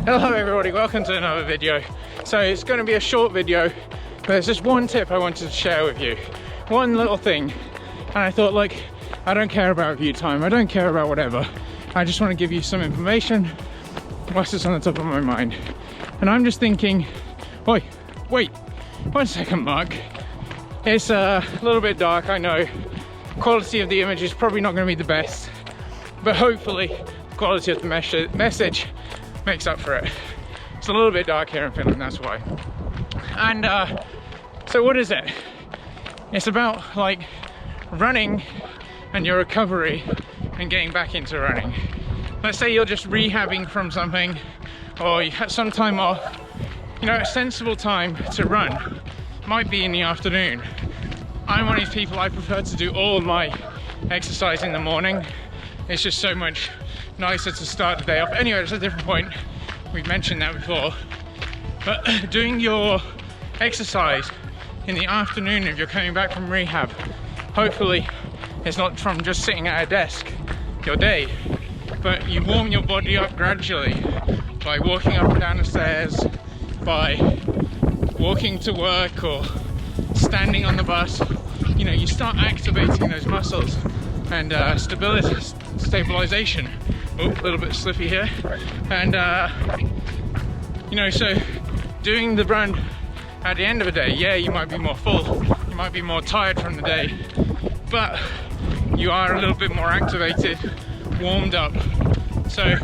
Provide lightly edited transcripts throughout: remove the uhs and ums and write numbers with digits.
Hello everybody, welcome to another video. So it's going to be a short video, but there's just one tip I wanted to share with you. One little thing, and I thought, like, I don't care about view time, I don't care about whatever. I just want to give you some information whilst it's on the top of my mind. And I'm just thinking, wait, 1 second, Mark. It's a little bit dark, I know. Quality of the image is probably not going to be the best, but hopefully the quality of the message makes up for it. It's a little bit dark here in Finland, that's why. And so what is it? It's about like running and your recovery and getting back into running. Let's say you're just rehabbing from something, or you had some time off. You know, a sensible time to run might be in the afternoon. I'm one of these people, I prefer to do all my exercise in the morning. It's just so much nicer to start the day off. Anyway, it's a different point. We've mentioned that before. But doing your exercise in the afternoon if you're coming back from rehab, hopefully it's not from just sitting at a desk your day, but you warm your body up gradually by walking up and down the stairs, by walking to work or standing on the bus. You know, you start activating those muscles and stabilization. Oh, a little bit slippy here. And you know, so doing the run at the end of the day, yeah, you might be more full, you might be more tired from the day, but you are a little bit more activated, warmed up. So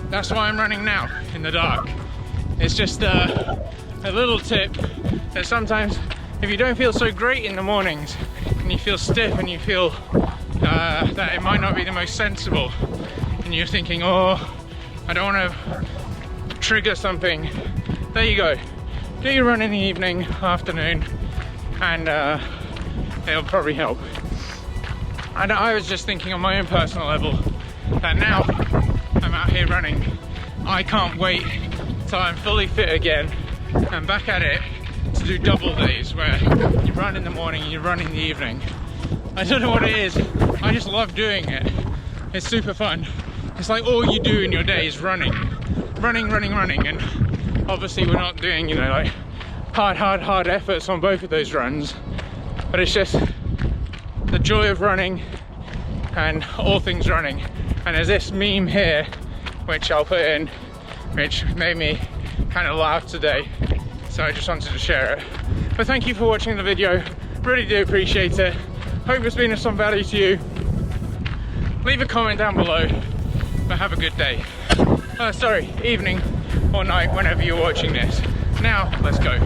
that's why I'm running now in the dark. It's just a little tip that sometimes if you don't feel so great in the mornings and you feel stiff and you feel that it might not be the most sensible, and you're thinking, oh, I don't want to trigger something, there you go. Do your run in the evening, afternoon, and it'll probably help. And I was just thinking on my own personal level that now I'm out here running, I can't wait till I'm fully fit again and back at it to do double days where you run in the morning and you run in the evening. I don't know what it is, I just love doing it. It's super fun. It's like all you do in your day is running, and obviously we're not doing, you know, like hard efforts on both of those runs, but it's just the joy of running and all things running. And there's this meme here which I'll put in, which made me kind of laugh today, so I just wanted to share it. But thank you for watching the video, really do appreciate it. Hope it's been of some value to you. Leave a comment down below, but have a good day. Sorry, evening or night, whenever you're watching this. Now, let's go.